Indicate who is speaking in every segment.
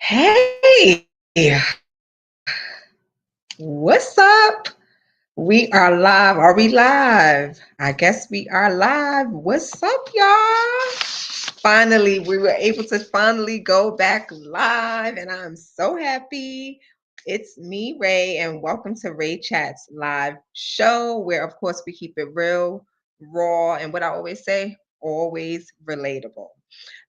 Speaker 1: Hey, what's up? We are live. Are we live? I guess we are live. What's up, y'all? Finally, we were able to finally go back live, and I'm so happy. It's me, Rae, and welcome to Rae Chats live show, where, of course, we keep it real, raw, and what I always say, always relatable.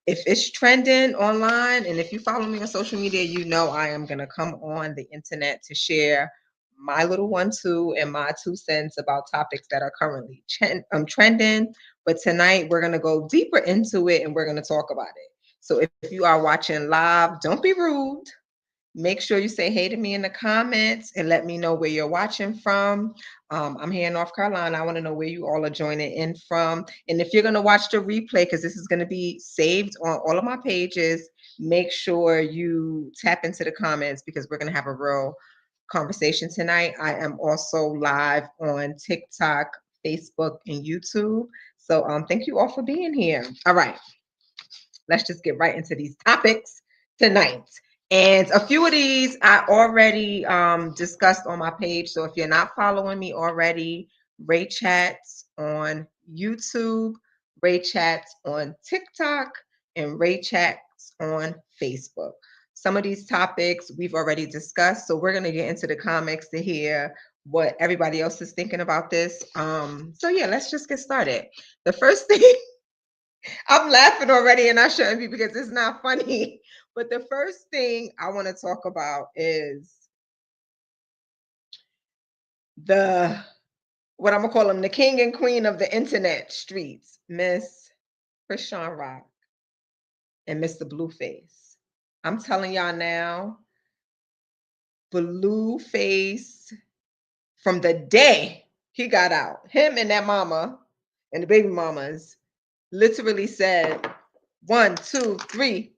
Speaker 1: If it's trending online and if you follow me on social media, you know I am going to come on the internet to share my little 1-2 and my 2 cents about topics that are currently trending. But tonight we're going to go deeper into it and we're going to talk about it. So if you are watching live, don't be rude. Make sure you say hey to me in the comments and let me know where you're watching from. I'm here in North Carolina. I want to know where you all are joining in from. And if you're going to watch the replay, because this is going to be saved on all of my pages, make sure you tap into the comments because we're going to have a real conversation tonight. I am also live on TikTok, Facebook, and YouTube. So thank you all for being here. All right, let's just get right into these topics tonight. And a few of these I already discussed on my page. So if you're not following me already, Rae Chats on YouTube, Rae Chats on TikTok, and Rae Chats on Facebook. Some of these topics we've already discussed. So we're going to get into the comments to hear what everybody else is thinking about this. So yeah, let's just get started. The first thing, I'm laughing already and I shouldn't be because it's not funny. But the first thing I want to talk about is what I'm gonna call them, the king and queen of the internet streets, Miss Chrisean Rock and Mr. Blueface. I'm telling y'all now, Blueface, from the day he got out, him and that mama and the baby mamas literally said 1, 2, 3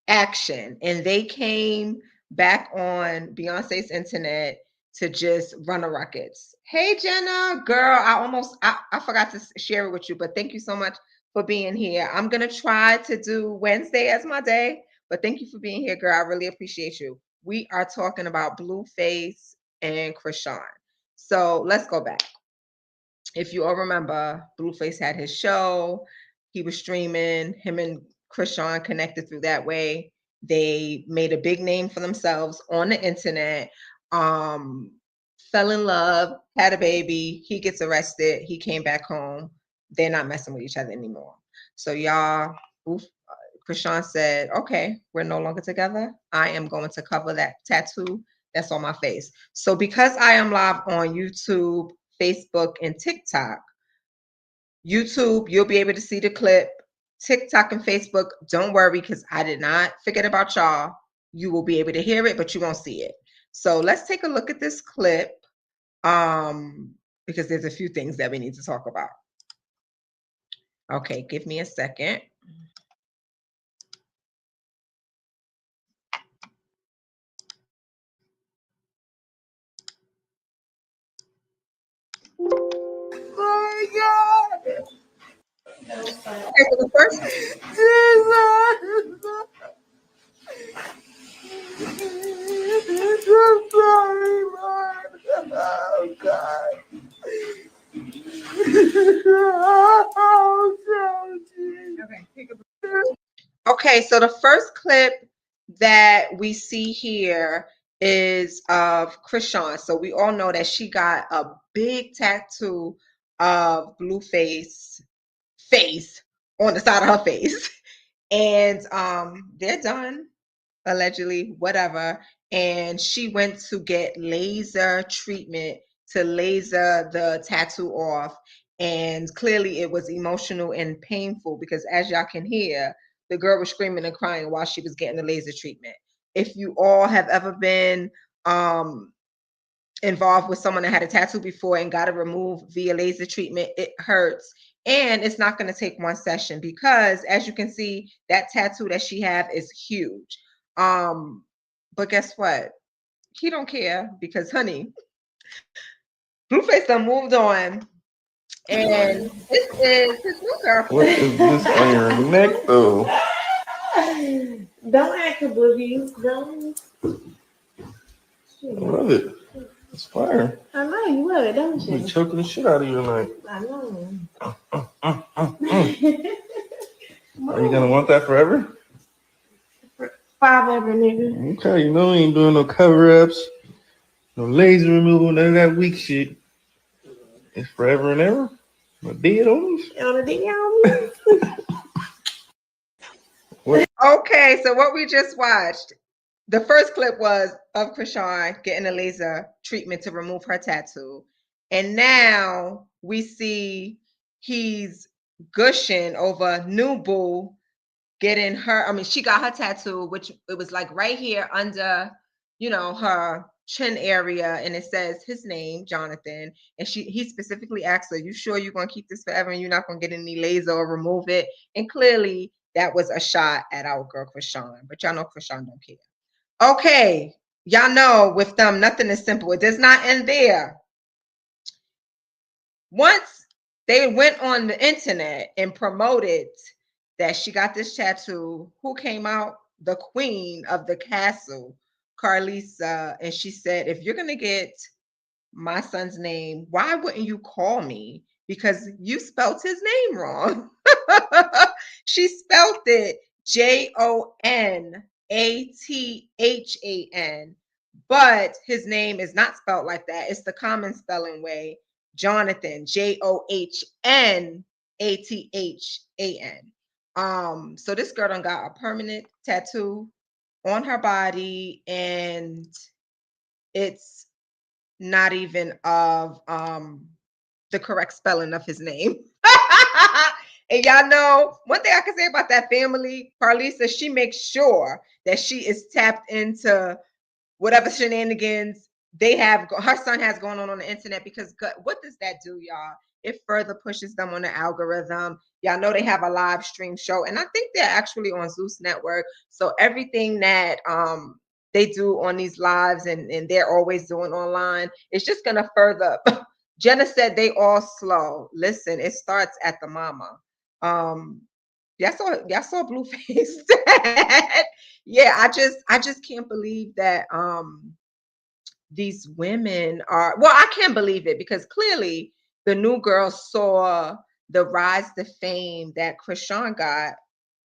Speaker 1: action, and they came back on Beyonce's internet to just run a ruckus. Hey Jenna, girl, I forgot to share it with you, but thank you so much for being here. I'm gonna try to do Wednesday as my day, but thank you for being here, girl. I really appreciate you. We are talking about Blueface and Chrisean. So let's go back. If you all remember, Blueface had his show. He was streaming. Him and Chrisean connected through that way. They made a big name for themselves on the internet. Fell in love, had a baby. He gets arrested. He came back home. They're not messing with each other anymore. So y'all, Chrisean said, okay, we're no longer together. I am going to cover that tattoo that's on my face. So because I am live on YouTube, Facebook, and TikTok, YouTube, you'll be able to see the clip. TikTok and Facebook, don't worry, because I did not forget about y'all. You will be able to hear it, but you won't see it. So let's take a look at this clip, because there's a few things that we need to talk about. Okay, give me a second. Oh my God. Okay, so the first I'm sorry, Lord. Oh God. Okay, so the first clip that we see here is of Chrisean. So we all know that she got a big tattoo of Blueface face on the side of her face. And they're done, allegedly, whatever. And she went to get laser treatment to laser the tattoo off. And clearly it was emotional and painful because, as y'all can hear, the girl was screaming and crying while she was getting the laser treatment. If you all have ever been involved with someone that had a tattoo before and got it removed via laser treatment, it hurts. And it's not going to take one session because, as you can see, that tattoo that she have is huge. But guess what? He don't care because, honey, Blueface done moved on. And this is his new girlfriend.
Speaker 2: What is this on your neck, though? Don't act a boogie. Don't.
Speaker 3: I love it. It's fire.
Speaker 2: I know you love it, don't you?
Speaker 3: I'm choking the shit out of you tonight.
Speaker 2: I know.
Speaker 3: Are you gonna want that forever?
Speaker 2: Forever, nigga.
Speaker 3: Okay, you know we ain't doing no cover-ups, no laser removal, none of that weak shit. It's forever and ever. My dead on us.
Speaker 2: On the D on me.
Speaker 1: Okay, so what we just watched, the first clip was of Chrisean getting a laser treatment to remove her tattoo. And now we see he's gushing over new boo getting her. I mean, she got her tattoo, which it was like right here under, her chin area, and it says his name, Jonathan. And he specifically asked her, "You sure you're gonna keep this forever and you're not gonna get any laser or remove it?" And clearly that was a shot at our girl Chrisean. But y'all know Chrisean don't care. Okay, y'all know with them, nothing is simple. It does not end there. Once they went on the internet and promoted that she got this tattoo, who came out? The queen of the castle, Carlisa. And she said, if you're going to get my son's name, why wouldn't you call me? Because you spelled his name wrong. She spelled it Jonathan, but his name is not spelled like that. It's the common spelling way. Jonathan, Johnathan. So this girl done got a permanent tattoo on her body, and it's not even of the correct spelling of his name. And y'all know one thing I can say about that family, Carlisa, she makes sure that she is tapped into whatever shenanigans her son has going on the internet, because what does that do, y'all? It further pushes them on the algorithm. Y'all know they have a live stream show, and I think they're actually on Zeus Network. So everything that they do on these lives and they're always doing online, it's just gonna further. Jenna said they all slow. Listen, it starts at the mama. Y'all saw Blueface. Yeah, I just can't believe that these women are, well, I can't believe it, because clearly the new girl saw the rise to fame that Chrisean got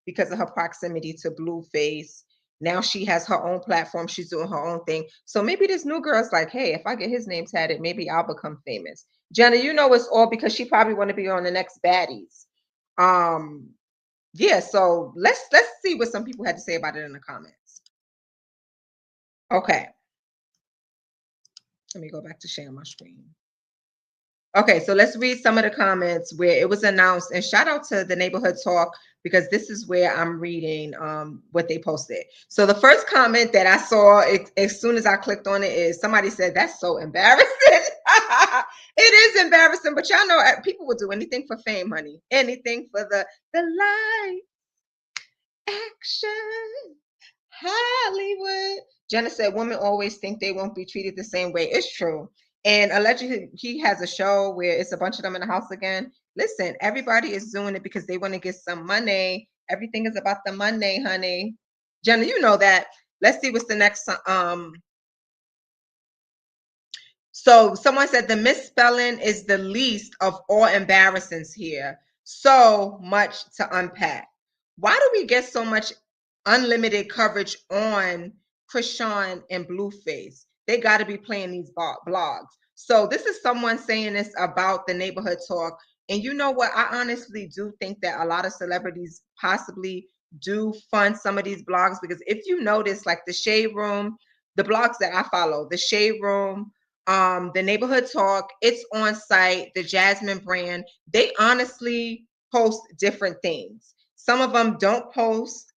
Speaker 1: because of her proximity to Blueface. Now she has her own platform. She's doing her own thing. So maybe this new girl's like, hey, if I get his name tatted, maybe I'll become famous. Jenna, it's all because she probably want to be on the next Baddies. Yeah, so let's see what some people had to say about it in the comments. Okay. Let me go back to sharing my screen. Okay, so let's read some of the comments where it was announced, and shout out to the Neighborhood Talk, because this is where I'm reading what they posted. So the first comment that I saw as soon as I clicked on it is somebody said, "That's so embarrassing." It is embarrassing, but y'all know people will do anything for fame, honey. Anything for the light, action, Hollywood. Jenna said, women always think they won't be treated the same way. It's true. And allegedly, he has a show where it's a bunch of them in the house again. Listen, everybody is doing it because they want to get some money. Everything is about the money, honey. Jenna, you know that. Let's see what's the next. So someone said the misspelling is the least of all embarrassings here. So much to unpack. Why do we get so much unlimited coverage on Chrisean and Blueface? They got to be playing these blogs. So this is someone saying this about the Neighborhood Talk. And you know what? I honestly do think that a lot of celebrities possibly do fund some of these blogs, because if you notice, like the Shade Room, the blogs that I follow, the Shade Room, the Neighborhood Talk, it's on site, the Jasmine brand, they honestly post different things. Some of them don't post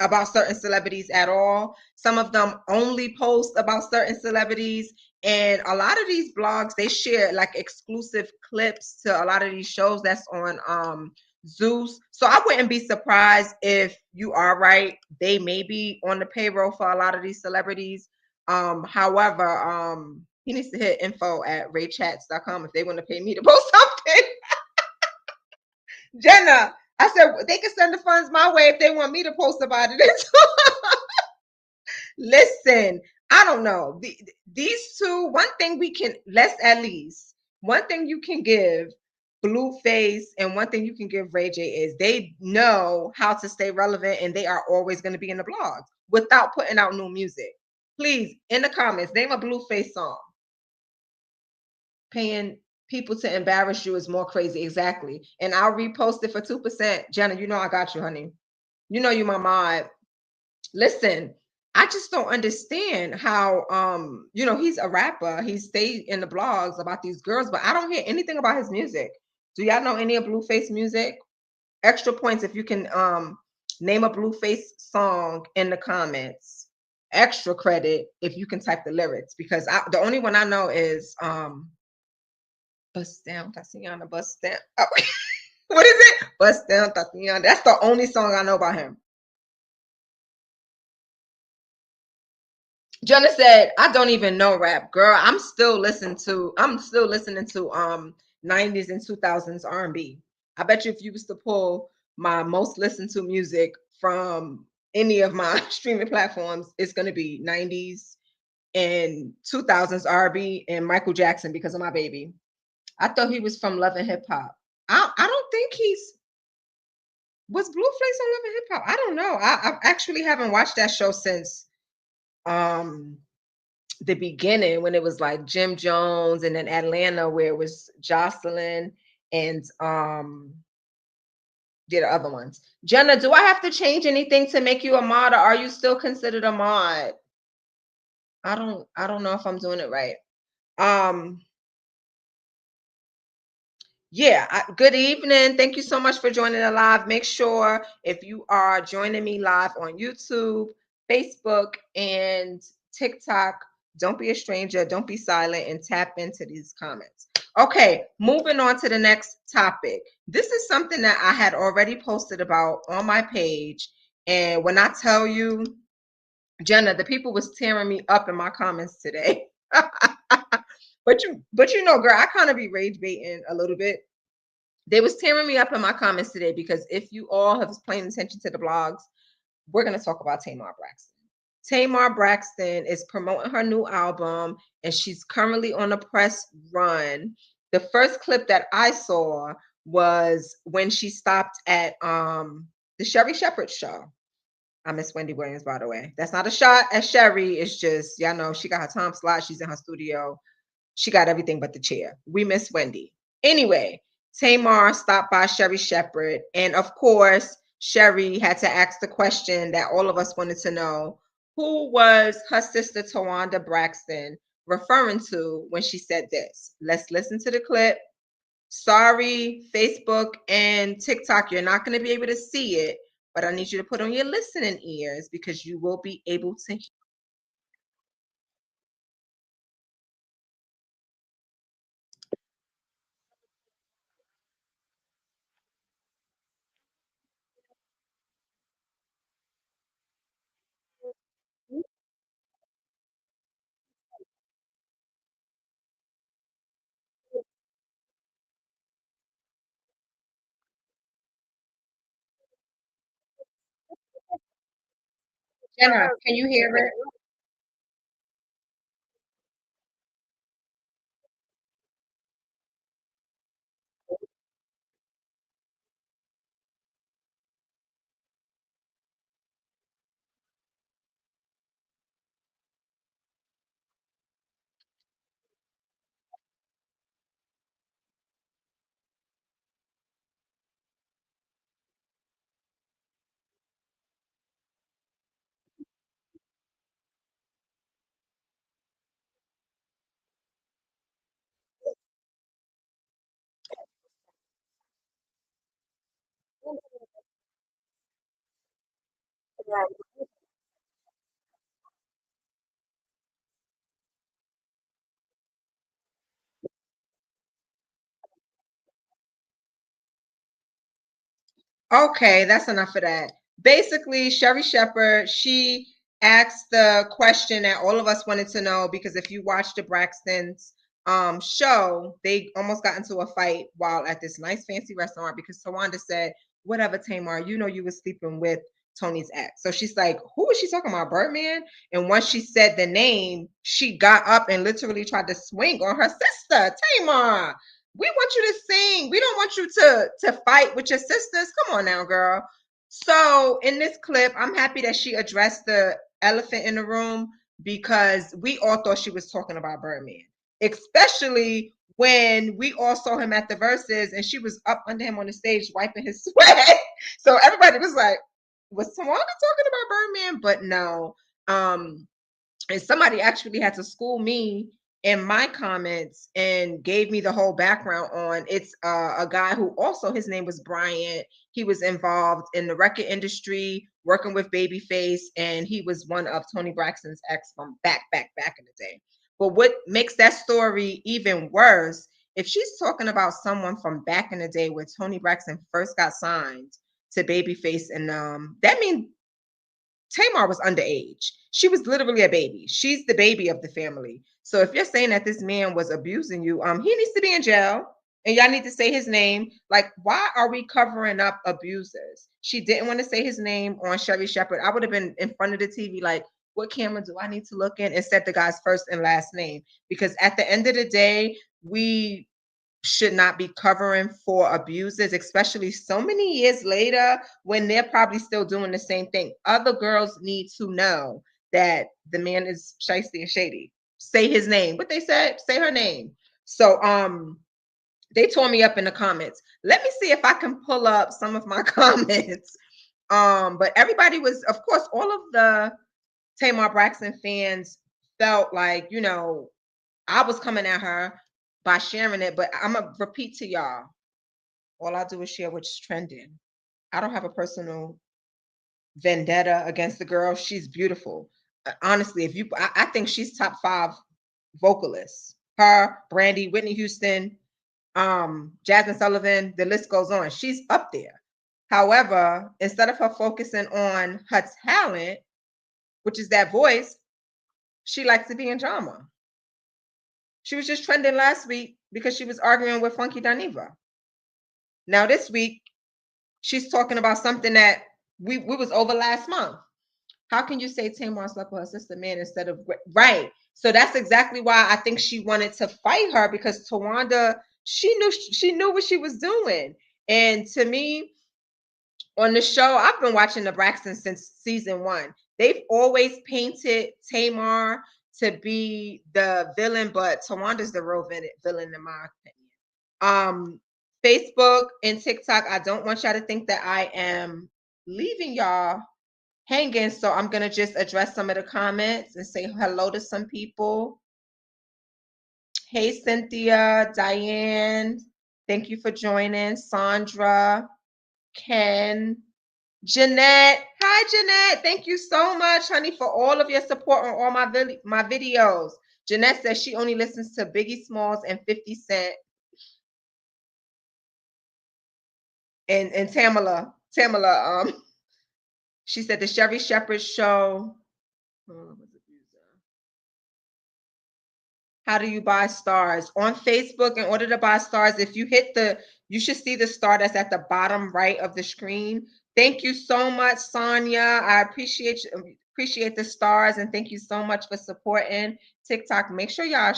Speaker 1: about certain celebrities at all. Some of them only post about certain celebrities. And a lot of these blogs, they share like exclusive clips to a lot of these shows that's on Zeus. So I wouldn't be surprised if you are right. They may be on the payroll for a lot of these celebrities. However, he needs to hit info@RaeChats.com if they want to pay me to post something. Jenna, I said they can send the funds my way if they want me to post about it. Listen, I don't know. These two, one thing we can, let's at least, one thing you can give Blueface and one thing you can give Ray J is they know how to stay relevant and they are always going to be in the blogs without putting out new music. Please, in the comments, name a Blueface song. Paying people to embarrass you is more crazy. Exactly. And I'll repost it for 2%. Jenna, you know I got you, honey. You know you my mod. Listen, I just don't understand how you know, he's a rapper. He stayed in the blogs about these girls, but I don't hear anything about his music. Do y'all know any of Blueface music? Extra points if you can name a Blueface song in the comments. Extra credit if you can type the lyrics, because the only one I know is Bust Down Tatiana, Bust Down. Oh, what is it? Bust Down Tatiana. That's the only song I know about him. Jenna said, I don't even know rap. Girl, I'm still listening to 90s and 2000s R&B. I bet you if you was to pull my most listened to music from any of my streaming platforms, it's going to be 90s and 2000s R&B and Michael Jackson because of my baby. I thought he was from Love and Hip Hop. I don't think was Blueface on Love and Hip Hop? I don't know. I actually haven't watched that show since the beginning, when it was like Jim Jones, and then Atlanta where it was Jocelyn and the other ones. Jenna, do I have to change anything to make you a mod, or are you still considered a mod? I don't know if I'm doing it right. Yeah, good evening. Thank you so much for joining the live. Make sure if you are joining me live on YouTube, Facebook, and TikTok, don't be a stranger, don't be silent, and tap into these comments. Okay, moving on to the next topic. This is something that I had already posted about on my page. And when I tell you, Jenna, the people was tearing me up in my comments today. But you know, girl, I kind of be rage baiting a little bit. They was tearing me up in my comments today because if you all have paying attention to the blogs, we're going to talk about Tamar Braxton. Tamar Braxton is promoting her new album, and she's currently on a press run. The first clip that I saw was when she stopped at the Sherri Shepherd Show. I miss Wendy Williams, by the way. That's not a shot at Sherri. It's just, y'all know, she got her time slot. She's in her studio. She got everything but the chair. We miss Wendy. Anyway, Tamar stopped by Sherri Shepherd. And of course, Sherri had to ask the question that all of us wanted to know. Who was her sister Tamar Braxton referring to when she said this? Let's listen to the clip. Sorry, Facebook and TikTok, you're not going to be able to see it, but I need you to put on your listening ears because you will be able to hear. Jenna, can you hear it? Okay, that's enough of that. Basically, Sherri Shepherd, she asked the question that all of us wanted to know, because if you watch the Braxton's show, they almost got into a fight while at this nice fancy restaurant because Tawanda said, whatever, Tamar, you know you were sleeping with Tony's ex. So she's like, who was she talking about, Birdman? And once she said the name, she got up and literally tried to swing on her sister, Tamar. We want you to sing. We don't want you to fight with your sisters. Come on now, girl. So in this clip, I'm happy that she addressed the elephant in the room because we all thought she was talking about Birdman, especially when we all saw him at the Verses and she was up under him on the stage wiping his sweat. So everybody was like, was Tawanda talking about Birdman? But no. And somebody actually had to school me in my comments and gave me the whole background on it's a guy who also, his name was Bryant. He was involved in the record industry, working with Babyface, and he was one of Toni Braxton's ex from back in the day. But what makes that story even worse, if she's talking about someone from back in the day where Toni Braxton first got signed to Babyface, and that means Tamar was underage. She was literally a baby. She's the baby of the family. So if you're saying that this man was abusing you, he needs to be in jail. And y'all need to say his name. Like, why are we covering up abusers? She didn't want to say his name on Sherri Shepherd. I would have been in front of the TV like, what camera do I need to look in? And said the guy's first and last name. Because at the end of the day, we should not be covering for abusers, especially so many years later when they're probably still doing the same thing. Other girls need to know that the man is shiesty and shady. Say his name. What they said, say her name. So they tore me up in the comments. Let me see if I can pull up some of my comments. But everybody was, of course, all of the Tamar Braxton fans felt like, you know, I was coming at her by sharing it, but I'm gonna repeat to y'all. All I do is share what's trending. I don't have a personal vendetta against the girl. She's beautiful. Honestly, if you, I think she's top 5 vocalists. Her, Brandy, Whitney Houston, Jasmine Sullivan. The list goes on. She's up there. However, instead of her focusing on her talent, which is that voice, she likes to be in drama. She was just trending last week because she was arguing with Funky Dineva. Now this week, she's talking about something that we was over last month. How can you say Tamar slept with her sister man instead of right? So that's exactly why I think she wanted to fight her, because Tawanda, she knew what she was doing. And to me, on the show, I've been watching the Braxton since season 1. They've always painted Tamar to be the villain, but Tawanda's the real villain in my opinion. Facebook and TikTok, I don't want y'all to think that I am leaving y'all hanging, so I'm gonna just address some of the comments and say hello to some people. Hey Cynthia, Diane, thank you for joining. Sandra, Ken, Jeanette. Hi, Jeanette. Thank you so much, honey, for all of your support on all my videos. Jeanette says she only listens to Biggie Smalls and 50 Cent. And Tamala, she said the Sherri Shepherd Show. How do you buy stars? On Facebook, in order to buy stars, if you hit you should see the star that's at the bottom right of the screen. Thank you so much, Sonia. I appreciate the stars, and thank you so much for supporting TikTok. Make sure y'all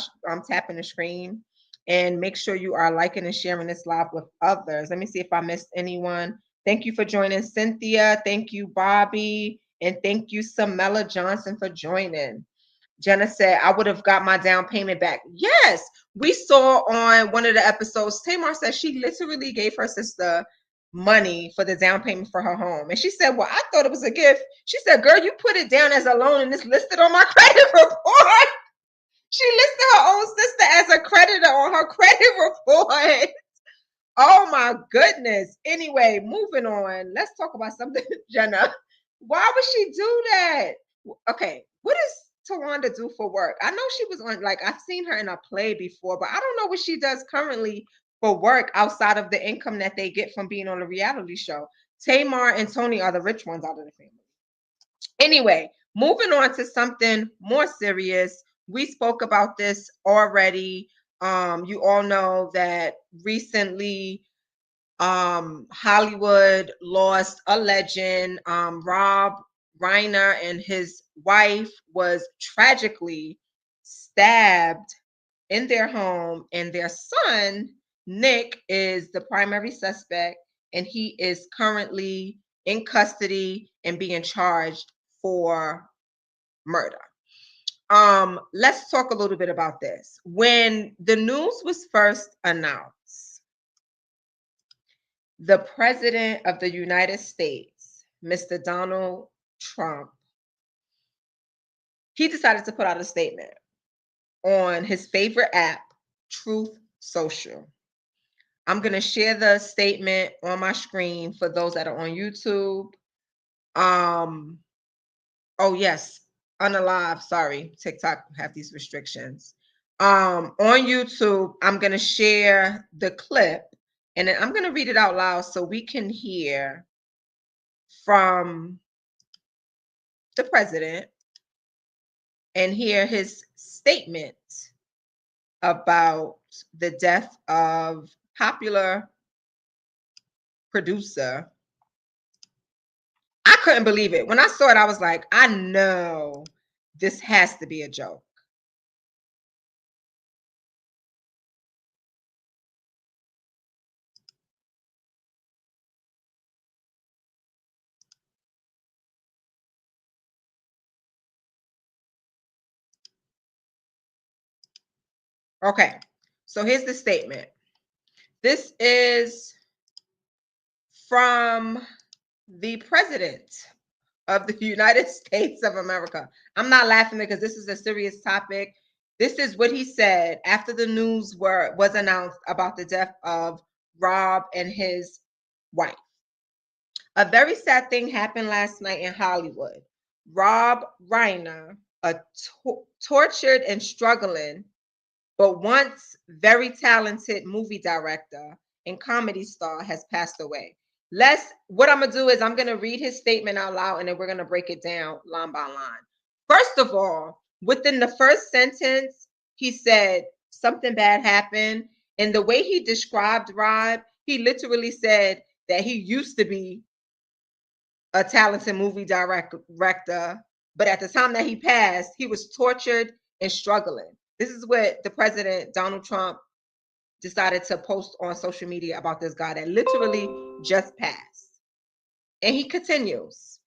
Speaker 1: tapping the screen, and make sure you are liking and sharing this live with others. Let me see if I missed anyone. Thank you for joining, Cynthia. Thank you, Bobby, and thank you, Samella Johnson, for joining. Jenna said, I would have got my down payment back. Yes, we saw on one of the episodes, Tamar said she literally gave her sister money for the down payment for her home. And she said, well, I thought it was a gift. She said, girl, you put it down as a loan and it's listed on my credit report. She listed her own sister as a creditor on her credit report. Oh my goodness. Anyway, moving on. Let's talk about something, Jenna. Why would she do that? Okay, what is Tawanda do for work? I know she was on, like, I've seen her in a play before, but I don't know what she does currently for work outside of the income that they get from being on a reality show. Tamar and Tony are the rich ones out of the family. Anyway, moving on to something more serious. We spoke about this already. You all know that recently Hollywood lost a legend. Rob Reiner and his wife was tragically stabbed in their home, and their son, Nick, is the primary suspect, and he is currently in custody and being charged for murder. Let's talk a little bit about this. When the news was first announced, the President of the United States, Mr. Donald Trump, he decided to put out a statement on his favorite app, Truth Social. I'm going to share the statement on my screen for those that are on YouTube. Oh yes, unalive, sorry. TikTok have these restrictions. On YouTube, I'm going to share the clip and then I'm going to read it out loud so we can hear from the president and hear his statement about the death of popular producer. I couldn't believe it. When I saw it, I was like, I know this has to be a joke. Okay, so here's the statement. This is from the president of the United States of America. I'm not laughing because this is a serious topic. This is what he said after the news was announced about the death of Rob and his wife. A very sad thing happened last night in Hollywood. Rob Reiner, a tortured and struggling, but once very talented movie director and comedy star, has passed away. What I'm gonna do is I'm gonna read his statement out loud and then we're gonna break it down line by line. First of all, within the first sentence, he said something bad happened. And the way he described Rob, he literally said that he used to be a talented movie director, but at the time that he passed, he was tortured and struggling. This is what the president, Donald Trump, decided to post on social media about this guy that literally just passed. And he continues.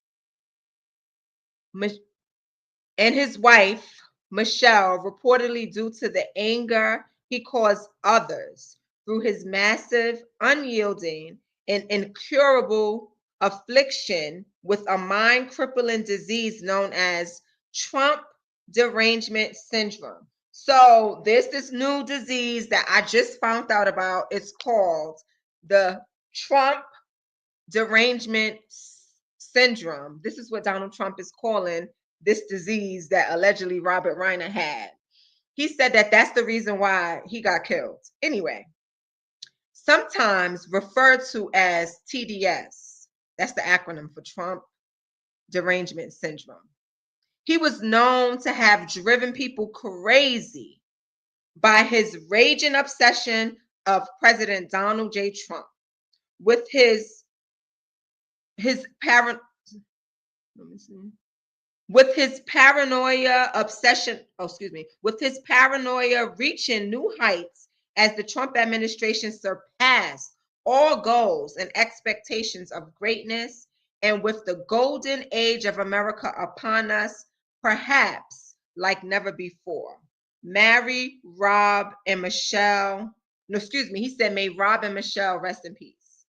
Speaker 1: And his wife, Michelle, reportedly due to the anger he caused others through his massive, unyielding, and incurable affliction with a mind-crippling disease known as Trump derangement syndrome. So there's this new disease that I just found out about. It's called the Trump derangement syndrome. This is what Donald Trump is calling this disease that allegedly Robert Reiner had. He said that that's the reason why he got killed. Anyway, sometimes referred to as TDS. That's the acronym for Trump derangement syndrome. He was known to have driven people crazy by his raging obsession of President Donald J. Trump with his paranoia reaching new heights as the Trump administration surpassed all goals and expectations of greatness, and with the golden age of America upon us, perhaps like never before. He said, may Rob and Michelle rest in peace.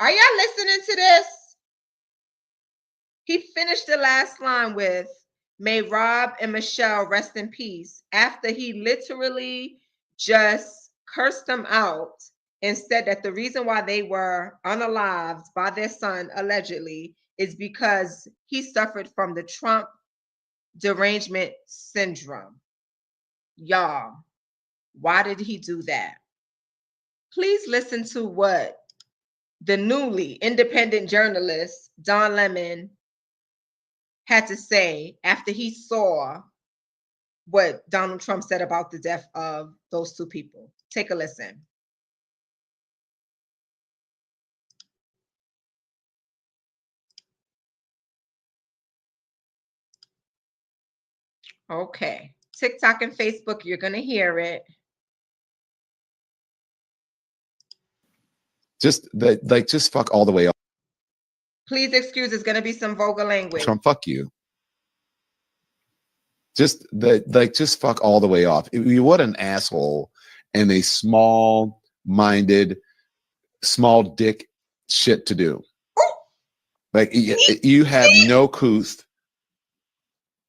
Speaker 1: Are y'all listening to this? He finished the last line with, may Rob and Michelle rest in peace, after he literally just cursed them out and said that the reason why they were unalived by their son, allegedly, is because he suffered from the Trump derangement syndrome. Y'all, why did he do that? Please listen to what the newly independent journalist, Don Lemon, had to say after he saw what Donald Trump said about the death of those two people. Take a listen. Okay. TikTok and Facebook, you're going to hear it.
Speaker 4: Just fuck all the way off.
Speaker 1: Please excuse, there's going to be some vulgar language.
Speaker 4: Trump, fuck you. Just fuck all the way off. What an asshole and a small-minded, small dick shit to do. Like you have no couth.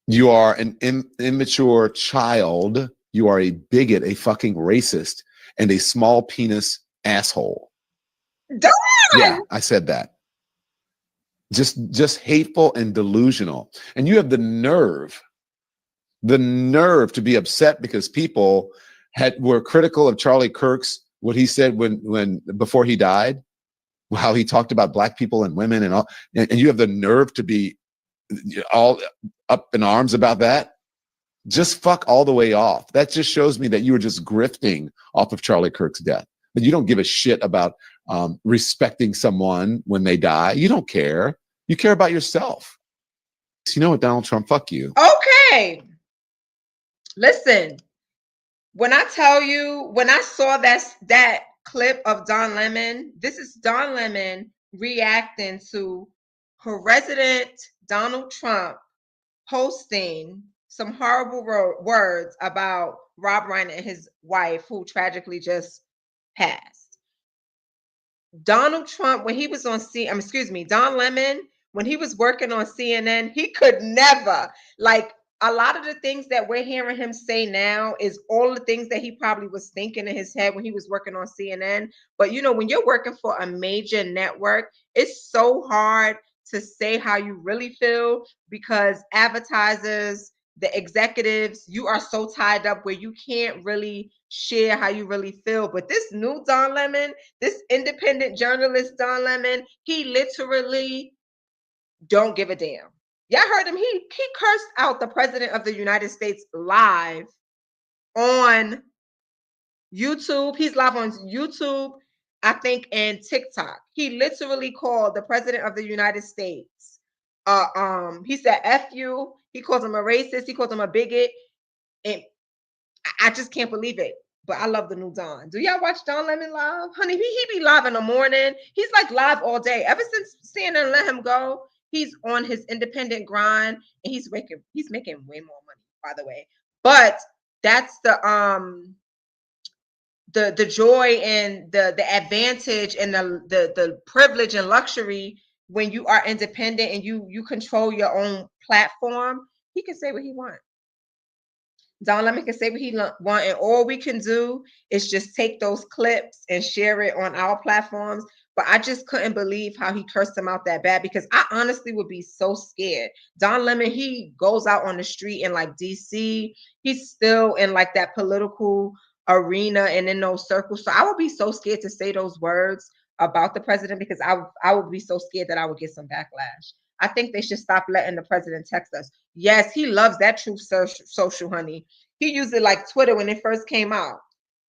Speaker 4: You are an immature child. You are a bigot, a fucking racist, and a small penis asshole.
Speaker 1: Don't!
Speaker 4: Yeah, I said that. Just hateful and delusional. And you have the nerve to be upset because people were critical of Charlie Kirk's, what he said before he died, how he talked about black people and women and all, and you have the nerve to be all up in arms about that. Just fuck all the way off. That just shows me that you were just grifting off of Charlie Kirk's death. But you don't give a shit about respecting someone when they die. You don't care. You care about yourself. You know what, Donald Trump? Fuck you.
Speaker 1: Okay. Listen, when I tell you, when I saw that clip of Don Lemon, this is Don Lemon reacting to President Donald Trump posting some horrible words about Rob Reiner and his wife, who tragically just passed. Donald Trump, when he was on Don Lemon, when he was working on CNN, he could never, like, a lot of the things that we're hearing him say now is all the things that he probably was thinking in his head when he was working on CNN. But you know, when you're working for a major network, it's so hard to say how you really feel because advertisers, the executives, you are so tied up where you can't really share how you really feel. But this new Don Lemon, this independent journalist Don Lemon, he literally don't give a damn. Y'all heard him. He cursed out the president of the United States live on YouTube. He's live on YouTube, I think, and TikTok. He literally called the president of the United States. He said F you. He calls him a racist. He calls him a bigot. And I just can't believe it. But I love the new Don. Do y'all watch Don Lemon live? Honey, he be live in the morning. He's like live all day. Ever since CNN let him go, he's on his independent grind and he's making way more money, by the way. But that's the joy and the advantage and the privilege and luxury when you are independent and you control your own platform. He can say what he wants. Don Lemon can say what he want, and all we can do is just take those clips and share it on our platforms. But I just couldn't believe how he cursed him out that bad because I honestly would be so scared. Don Lemon, he goes out on the street in like DC. He's still in like that political arena and in those circles. So I would be so scared to say those words about the president because I would be so scared that I would get some backlash. I think they should stop letting the president text us. Yes, he loves that Truth Social, honey. He used it like Twitter when it first came out.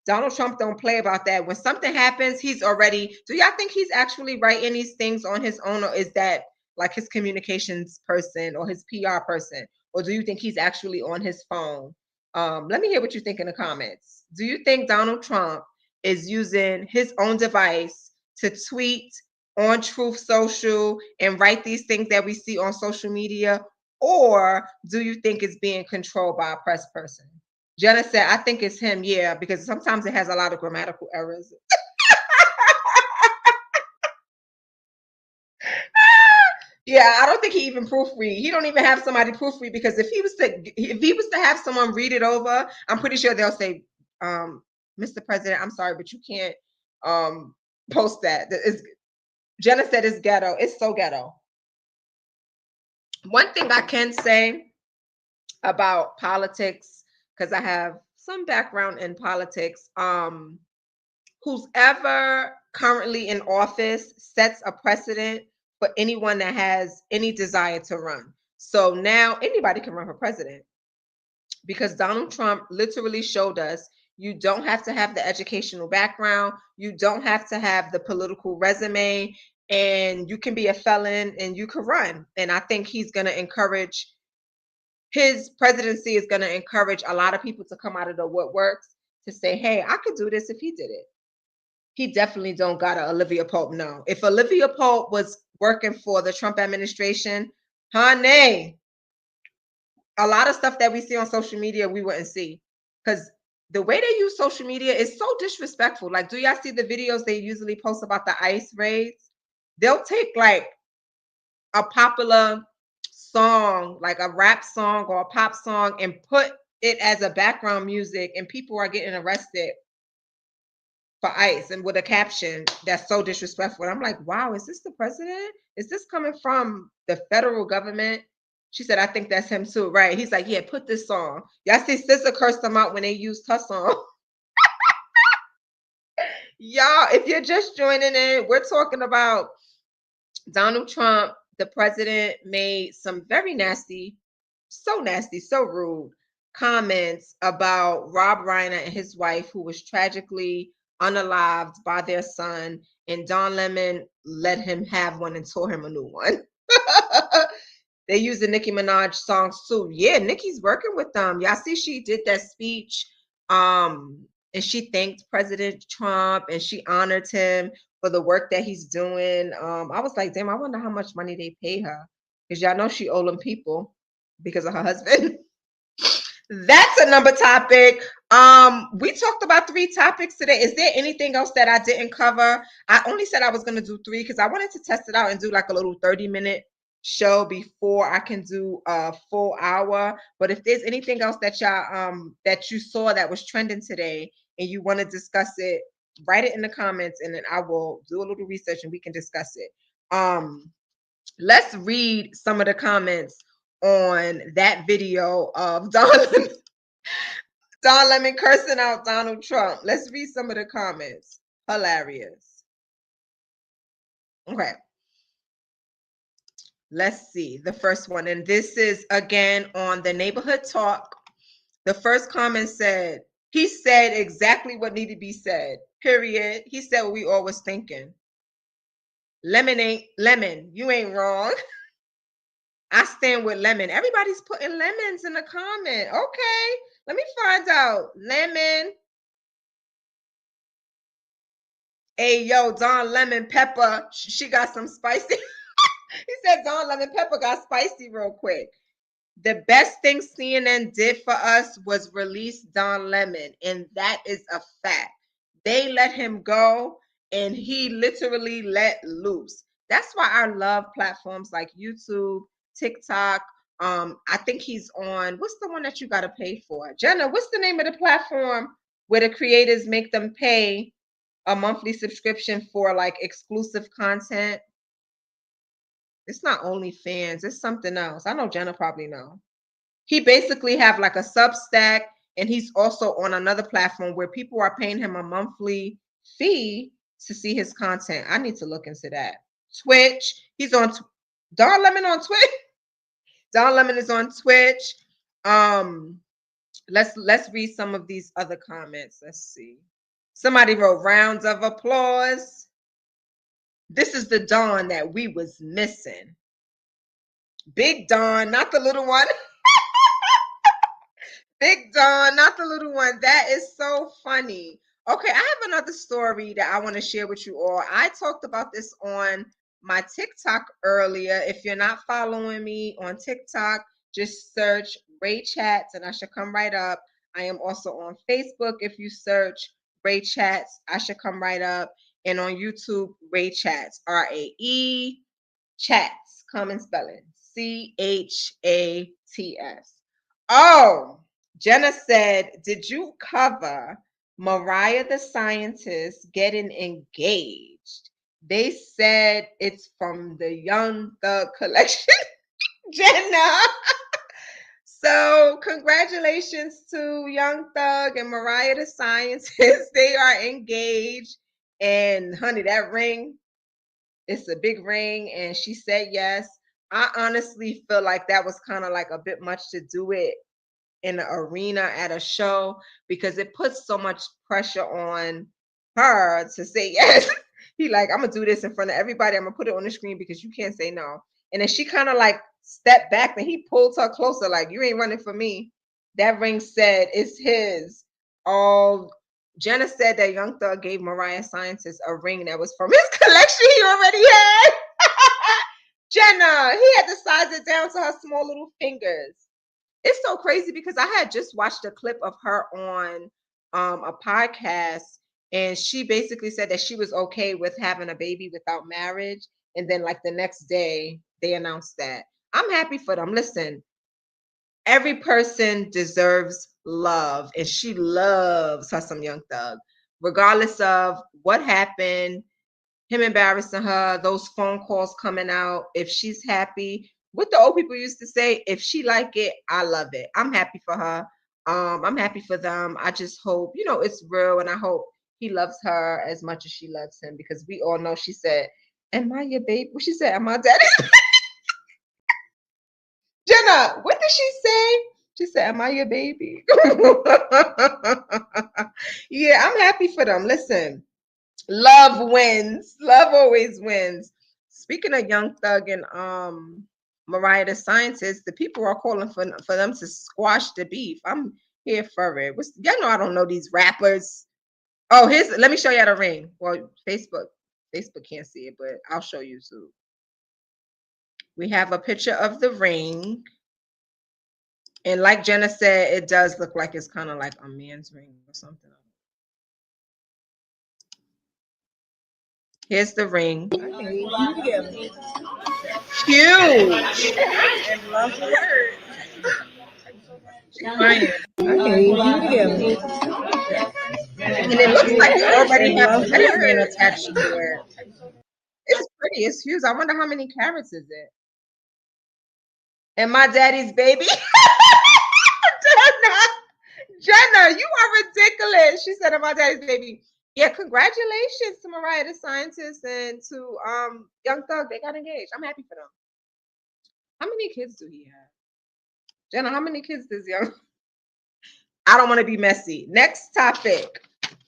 Speaker 1: Donald Trump don't play about that. When something happens, he's already. Do y'all think he's actually writing these things on his own, or is that like his communications person or his PR person, or do you think he's actually on his phone? Let me hear what you think in the comments. Do you think Donald Trump is using his own device to tweet on Truth Social and write these things that we see on social media? Or do you think it's being controlled by a press person? Jenna said, I think it's him, yeah, because sometimes it has a lot of grammatical errors. Yeah, I don't think he even proofread. He don't even have somebody proofread because if he was to have someone read it over, I'm pretty sure they'll say, Mr. President, I'm sorry, but you can't post that. Jenna said it's ghetto. It's so ghetto. One thing I can say about politics, because I have some background in politics, who's ever currently in office sets a precedent for anyone that has any desire to run. So now anybody can run for president because Donald Trump literally showed us you don't have to have the educational background. You don't have to have the political resume, and you can be a felon and you can run. And I think he's going to encourage his presidency is going to encourage a lot of people to come out of the woodworks to say, hey, I could do this if he did it. He definitely don't got a Olivia Pope. No. If Olivia Pope was working for the Trump administration, honey, a lot of stuff that we see on social media, we wouldn't see. Because the way they use social media is so disrespectful. Like, do y'all see the videos they usually post about the ICE raids? They'll take like a popular song, like a rap song or a pop song, and put it as a background music, and people are getting arrested for ICE and with a caption that's so disrespectful. And I'm like, wow, is this the president? Is this coming from the federal government? She said, I think that's him too. Right. He's like, yeah, put this song. Y'all see SZA cursed them out when they used her song. Y'all, if you're just joining in, we're talking about Donald Trump. The president made some very nasty, so rude comments about Rob Reiner and his wife, who was tragically unalived by their son, and Don Lemon let him have one and tore him a new one. They use the Nicki Minaj songs too. Yeah, Nicki's working with them. Y'all see she did that speech, and she thanked President Trump and she honored him for the work that he's doing. I was like, damn, I wonder how much money they pay her, because y'all know she owe them people because of her husband. That's another topic. We talked about 3 topics today. Is there anything else that I didn't cover? I only said I was going to do 3 because I wanted to test it out and do like a little 30-minute show before I can do a full hour. But if there's anything else that y'all that you saw that was trending today and you want to discuss it, write it in the comments, and then I will do a little research and we can discuss it. Let's read some of the comments on that video of Don Lemon cursing out Donald Trump. Let's read some of the comments. Hilarious. Okay. Let's see the first one. And this is again on the Neighborhood Talk. The first comment said, he said exactly what needed to be said, period. He said what we all was thinking. Lemon, you ain't wrong. I stand with Lemon. Everybody's putting lemons in the comment. Okay, let me find out. Lemon. Hey, yo, Don Lemon Pepper. She got some spicy. He said Don Lemon Pepper got spicy real quick. The best thing CNN did for us was release Don Lemon, and that is a fact. They let him go, and he literally let loose. That's why I love platforms like YouTube, TikTok. I think he's on, what's the one that you got to pay for? Jenna, what's the name of the platform where the creators make them pay a monthly subscription for like exclusive content? It's not OnlyFans, it's something else. I know Jenna probably know. He basically have like a Substack, and he's also on another platform where people are paying him a monthly fee to see his content. I need to look into that. Twitch, he's on Don Lemon on Twitch. Don Lemon is on Twitch. Let's read some of these other comments. Let's see. Somebody wrote rounds of applause. This is the Don that we was missing. Big Don, not the little one. Big Don, not the little one. That is so funny. Okay, I have another story that I want to share with you all. I talked about this on my TikTok earlier. If you're not following me on TikTok, just search Rae Chats and I should come right up. I am also on Facebook. If you search Rae Chats, I should come right up. And on YouTube, Rae Chats, RAE Chats, common spelling, CHATS. Oh, Jenna said, did you cover Mariah the Scientist getting engaged? They said it's from the Young Thug collection. Jenna. So congratulations to Young Thug and Mariah the Scientist. They are engaged. And honey, that ring, it's a big ring. And she said yes. I honestly feel like that was kind of like a bit much to do it in the arena at a show, because it puts so much pressure on her to say yes. He like, I'm gonna do this in front of everybody. I'm gonna put it on the screen because you can't say no. And then she kind of like stepped back and he pulled her closer, like, you ain't running for me. That ring said it's his. All Jenna said that Young Thug gave Mariah Scientist a ring that was from his collection he already had. Jenna, he had to size it down to her small little fingers. It's so crazy because I had just watched a clip of her on a podcast, and she basically said that she was okay with having a baby without marriage. And then like the next day, they announced that. I'm happy for them. Listen, every person deserves love, and she loves her some Young Thug, regardless of what happened, him embarrassing her, those phone calls coming out. If she's happy, what the old people used to say, if she like it, I love it. I'm happy for her. I'm happy for them. I just hope, it's real, and I hope he loves her as much as she loves him, because we all know she said, am I your baby? What she said, am I daddy's? Jenna, what did she say? She said, am I your baby? Yeah, I'm happy for them. Listen, love wins. Love always wins. Speaking of Young Thug and Mariah the Scientist, the people are calling for them to squash the beef. I'm here for it. Y'all know I don't know these rappers. Oh, let me show you the ring. Well, Facebook can't see it, but I'll show you too. We have a picture of the ring. And like Jenna said, it does look like it's kind of like a man's ring or something. Here's the ring. Huge. And love word. And it looks like they already have a wedding ring attached to it. It's pretty. It's huge. I wonder how many carats is it? And my daddy's baby. Jenna, you are ridiculous. She said, "And my daddy's baby." Yeah, congratulations to Mariah the Scientist and to Young Thug. They got engaged. I'm happy for them. How many kids do he have? Jenna, how many kids does Young? I don't want to be messy. Next topic.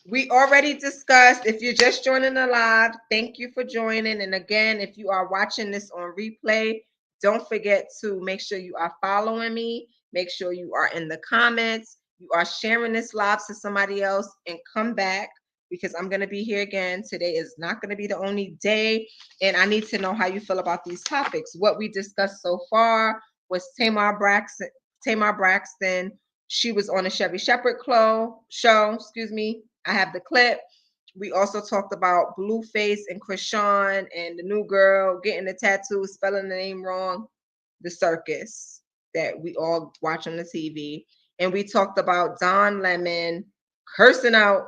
Speaker 1: We already discussed. If you're just joining the live, thank you for joining. And again, if you are watching this on replay, don't forget to make sure you are following me. Make sure you are in the comments. You are sharing this live to somebody else, and come back, because I'm going to be here again. Today is not going to be the only day. And I need to know how you feel about these topics. What we discussed so far was Tamar Braxton. She was on the Sherri Shepherd show. I have the clip. We also talked about Blueface and Chrisean and the new girl getting the tattoo, spelling the name wrong, the circus that we all watch on the TV. And we talked about Don Lemon cursing out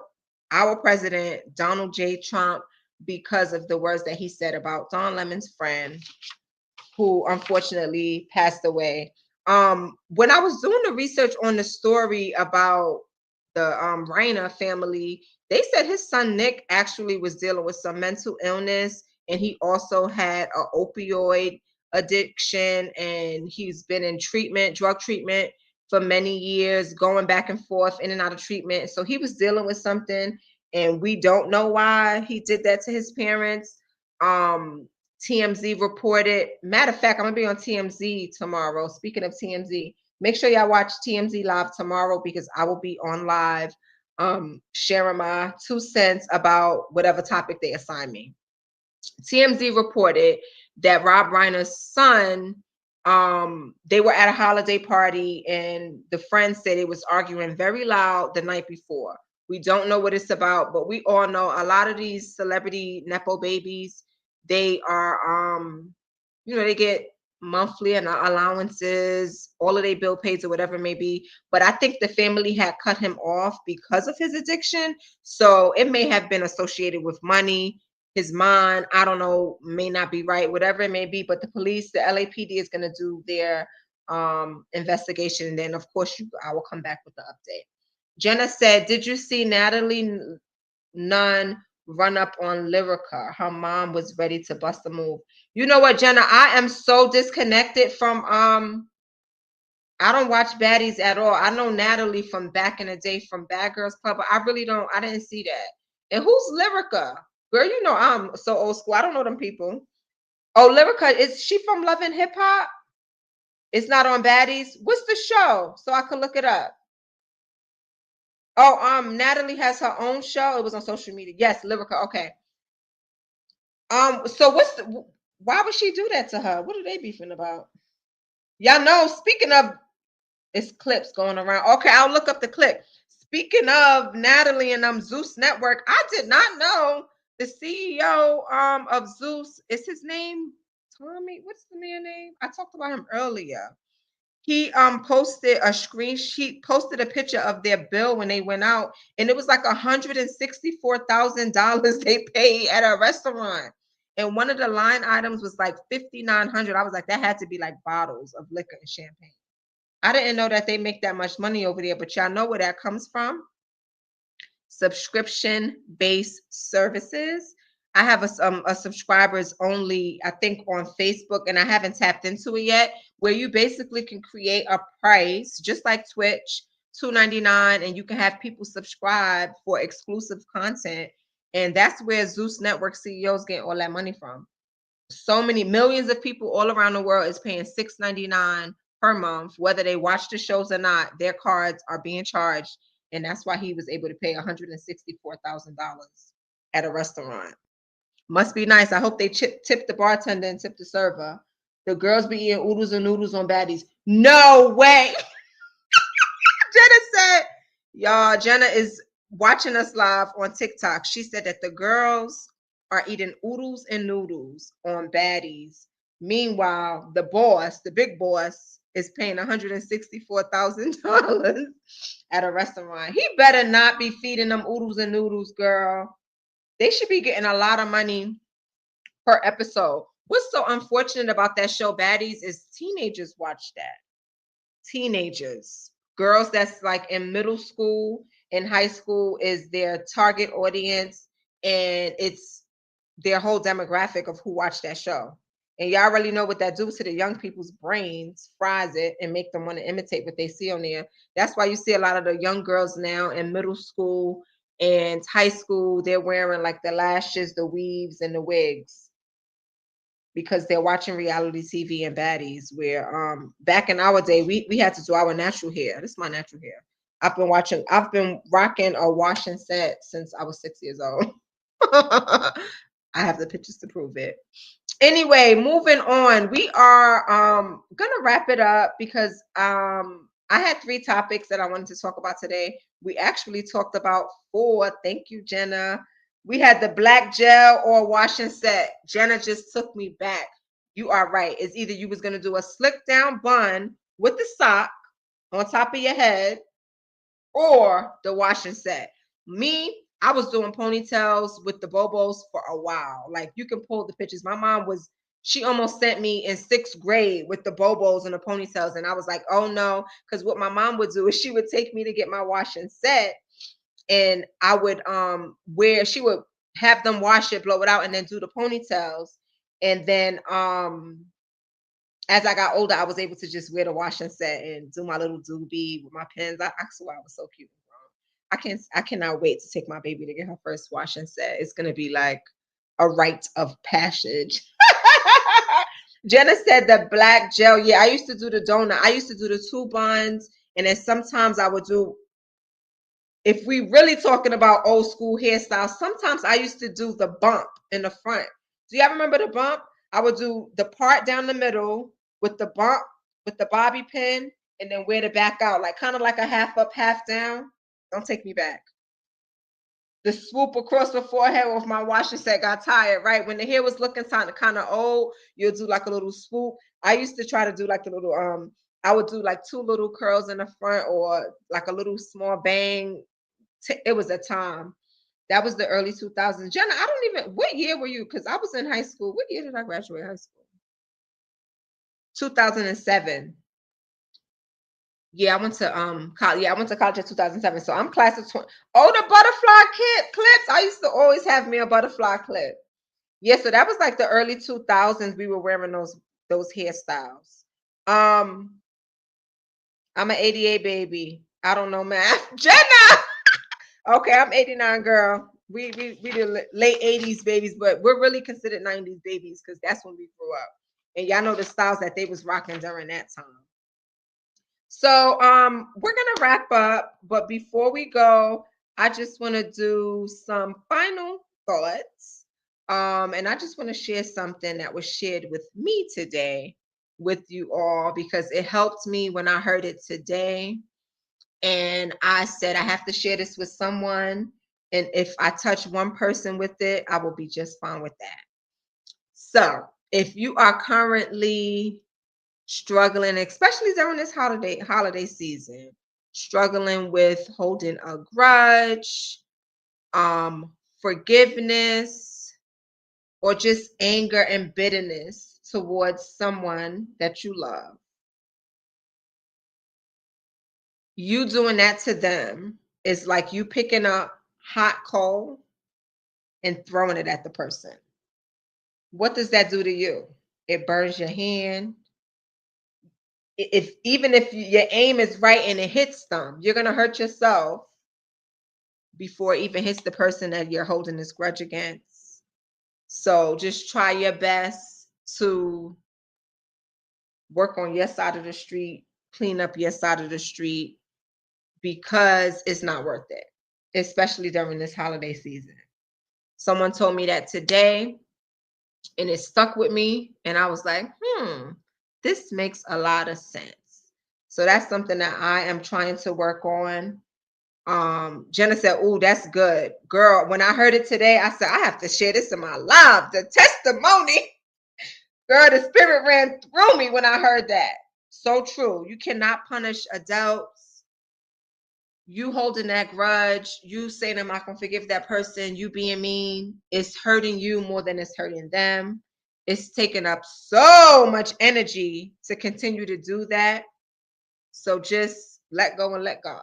Speaker 1: our president, Donald J. Trump, because of the words that he said about Don Lemon's friend, who unfortunately passed away. When I was doing the research on the story about the Reiner family, they said his son Nick actually was dealing with some mental illness, and he also had an opioid addiction, and he's been in drug treatment for many years, going back and forth in and out of treatment. So he was dealing with something, and we don't know why he did that to his parents. TMZ reported. Matter of fact, I'm gonna be on TMZ tomorrow. Speaking of TMZ, make sure y'all watch TMZ live tomorrow, because I will be on live sharing my 2 cents about whatever topic they assign me. TMZ reported that Rob Reiner's son, they were at a holiday party, and the friends said it was arguing very loud the night before. We don't know what it's about, but we all know a lot of these celebrity Nepo babies, they are, they get monthly and allowances, all of their bill pays or whatever it may be. But I think the family had cut him off because of his addiction. So it may have been associated with money, his mind, I don't know, may not be right, whatever it may be. But the police, the LAPD is going to do their investigation. And then, of course, I will come back with the update. Jenna said, did you see Natalie Nunn run up on Lyrica? Her mom was ready to bust a move. You know what, Jenna? I am so disconnected from I don't watch baddies at all. I know Natalie from back in the day from Bad Girls Club, but I didn't see that. And who's Lyrica? Girl, you know I'm so old school. I don't know them people. Oh, Lyrica, is she from Love and Hip Hop? It's not on Baddies. What's the show? So I could look it up. Oh, Natalie has her own show. It was on social media. Yes, Lyrica. Okay. So why would she do that to her? What are they beefing about? Y'all know, speaking of, it's clips going around. Okay, I'll look up the clip. Speaking of Natalie and Zeus Network, I did not know the CEO of Zeus, is his name Tommy? What's the man name? I talked about him earlier. He posted a screenshot, posted a picture of their bill when they went out, and it was like $164,000 they paid at a restaurant. And one of the line items was like $5,900. I was like, that had to be like bottles of liquor and champagne. I didn't know that they make that much money over there, but y'all know where that comes from. Subscription-based services. I have a subscribers only, I think, on Facebook, and I haven't tapped into it yet, where you basically can create a price, just like Twitch, $2.99, and you can have people subscribe for exclusive content. And that's where Zeus Network CEOs get all that money from. So many millions of people all around the world is paying $6.99 per month, whether they watch the shows or not. Their cards are being charged, and that's why he was able to pay $164,000 at a restaurant. Must be nice. I hope they tip the bartender and tip the server. The girls be eating oodles and noodles on Baddies. No way. Jenna said, y'all, Jenna is watching us live on TikTok. She said that the girls are eating oodles and noodles on Baddies. Meanwhile, the boss, the big boss, is paying $164,000 at a restaurant. He better not be feeding them oodles and noodles, girl. They should be getting a lot of money per episode. What's so unfortunate about that show, Baddies, is teenagers watch that. Teenagers, girls that's like in middle school and high school is their target audience, and it's their whole demographic of who watch that show. And y'all already know what that do to the young people's brains, fries it and make them want to imitate what they see on there. That's why you see a lot of the young girls now in middle school and high school, they're wearing like the lashes, the weaves, and the wigs, because they're watching reality TV and Baddies, where back in our day, we had to do our natural hair. This is my natural hair. I've been rocking a wash and set since I was 6 years old. I have the pictures to prove it. Anyway, moving on. We are gonna wrap it up because I had 3 topics that I wanted to talk about today. We actually talked about 4. Thank you, Jenna. We had the black gel or wash and set. Jenna just took me back. You are right. It's either you was going to do a slick down bun with the sock on top of your head or the wash and set. Me, I was doing ponytails with the bobos for a while. Like, you can pull the pictures. My mom she almost sent me in 6th grade with the bobos and the ponytails. And I was like, oh no. Because what my mom would do is she would take me to get my wash and set. And I would she would have them wash it, blow it out, and then do the ponytails. And then as I got older, I was able to just wear the wash and set and do my little doobie with my pins. I swear I was so cute. I cannot wait to take my baby to get her first wash and set. It's gonna be like a rite of passage. Jenna said the black gel. Yeah, I used to do the donut. I used to do the 2 buns, and then sometimes I would do, if we really talking about old school hairstyles, sometimes I used to do the bump in the front. Do y'all remember the bump? I would do the part down the middle with the bump, with the bobby pin, and then wear the back out, like kind of like a half up, half down. Don't take me back. The swoop across the forehead with my wash and set got tired, right? When the hair was looking kind of old, you'll do like a little swoop. I used to try to do like a little, I would do like 2 little curls in the front or like a little small bang. It was a time. That was the early 2000s. Jenna, I don't even, what year were you? Because I was in high school. What year did I graduate high school? 2007. Yeah, I went to college. Yeah, I went to college in 2007. So I'm class of 20. Oh, the butterfly clips. I used to always have me a butterfly clip. Yeah, so that was like the early 2000s. We were wearing those hairstyles. I'm an 88 baby. I don't know, man. Jenna. Okay, I'm 89, girl. We the late 80s babies, but we're really considered 90s babies because that's when we grew up. And y'all know the styles that they was rocking during that time. So we're gonna wrap up, but before we go, I just want to do some final thoughts. And I just want to share something that was shared with me today with you all because it helped me when I heard it today. And I said I have to share this with someone. And if I touch one person with it, I will be just fine with that. So if you are currently struggling, especially during this holiday season, struggling with holding a grudge, forgiveness, or just anger and bitterness towards someone that you love, you doing that to them is like you picking up hot coal and throwing it at the person. What does that do to you? It burns your hand. Even if your aim is right and it hits them, you're gonna hurt yourself before it even hits the person that you're holding this grudge against. So just try your best to work on your side of the street, clean up your side of the street, because it's not worth it, especially during this holiday season. Someone told me that today and it stuck with me. And I was like, this makes a lot of sense. So that's something that I am trying to work on. Jenna said, "Oh, that's good, girl." When I heard it today, I said, I have to share this in my life. The testimony, girl, the spirit ran through me when I heard that. So true. You cannot punish adults. You holding that grudge, you saying I'm not gonna forgive that person, you being mean, it's hurting you more than it's hurting them. It's taking up so much energy to continue to do that. So just let go and let God.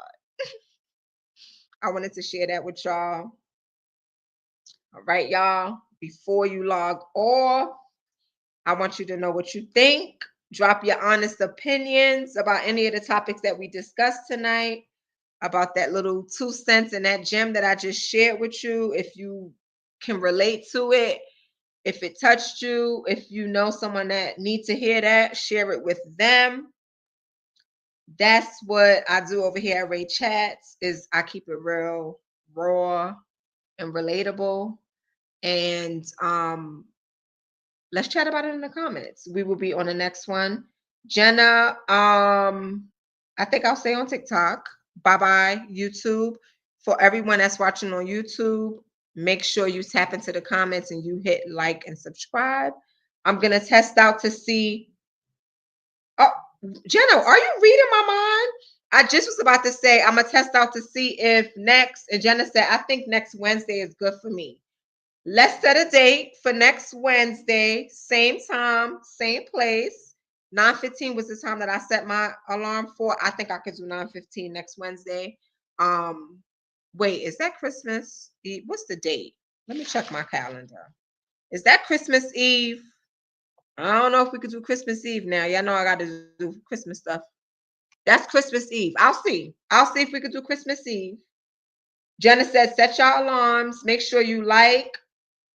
Speaker 1: I wanted to share that with y'all. All right, y'all. Before you log off, I want you to know what you think. Drop your honest opinions about any of the topics that we discussed tonight, about that little 2 cents and that gem that I just shared with you. If you can relate to it, if it touched you, if you know someone that needs to hear that, share it with them. That's what I do over here at Rae Chats, is I keep it real, raw, and relatable. And let's chat about it in the comments. We will be on the next one. Jenna, I think I'll stay on TikTok. Bye-bye, YouTube. For everyone that's watching on YouTube, make sure you tap into the comments and you hit like and subscribe. I'm going to test out to see. Oh, Jenna, are you reading my mind? I just was about to say, I'm going to test out to see if next, and Jenna said, I think next Wednesday is good for me. Let's set a date for next Wednesday, same time, same place. 9:15 was the time that I set my alarm for. I think I could do 9:15 next Wednesday. Wait, is that Christmas Eve? What's the date? Let me check my calendar. Is that Christmas Eve? I don't know if we could do Christmas Eve now. Y'all know I got to do Christmas stuff. That's Christmas Eve. I'll see. I'll see if we could do Christmas Eve. Jenna said, set your alarms. Make sure you like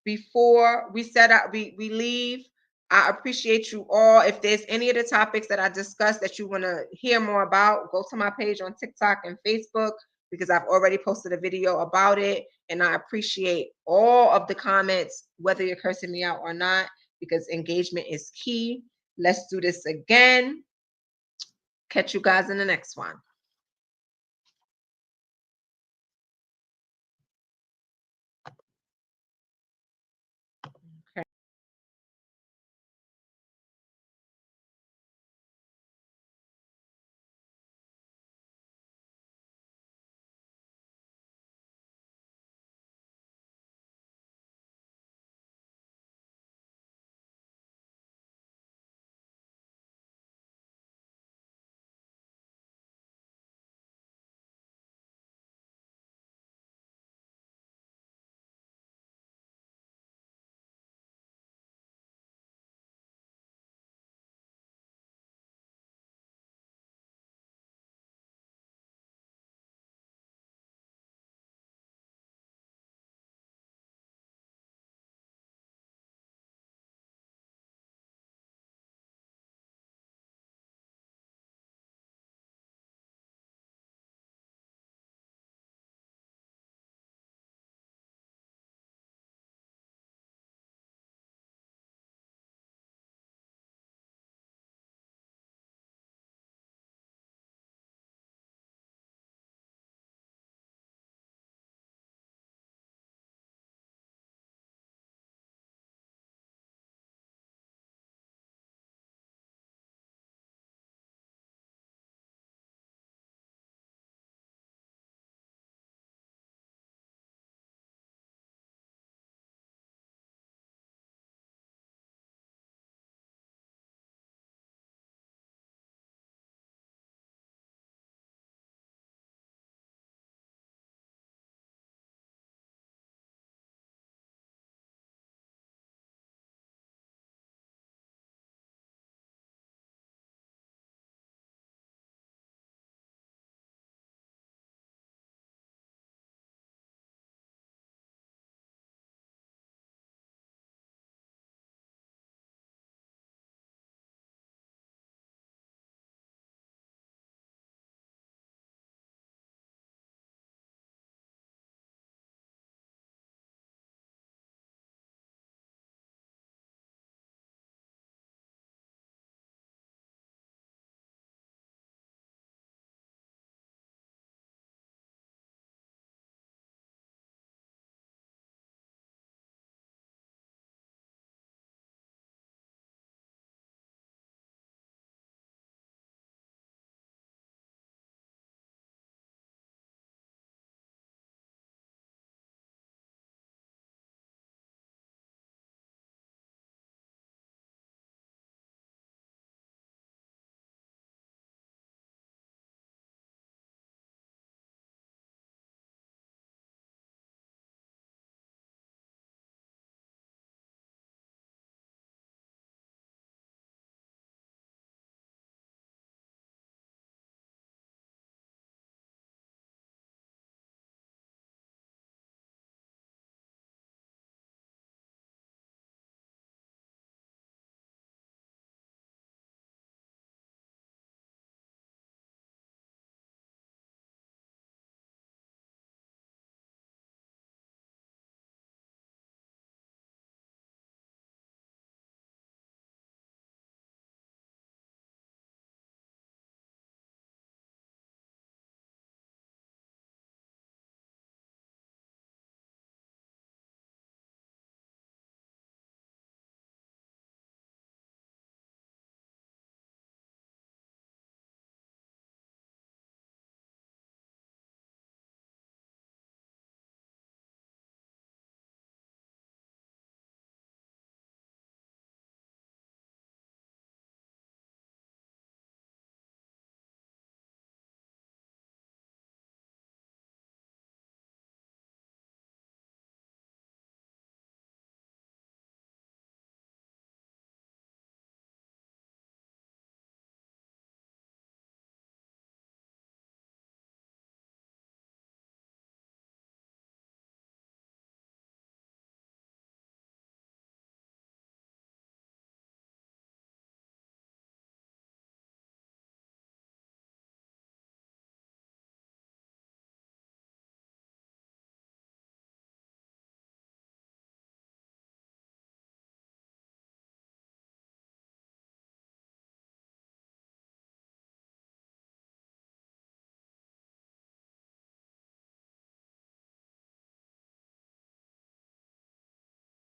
Speaker 1: before we set out, we leave. I appreciate you all. If there's any of the topics that I discussed that you want to hear more about, go to my page on TikTok and Facebook, because I've already posted a video about it. And I appreciate all of the comments, whether you're cursing me out or not, because engagement is key. Let's do this again. Catch you guys in the next one.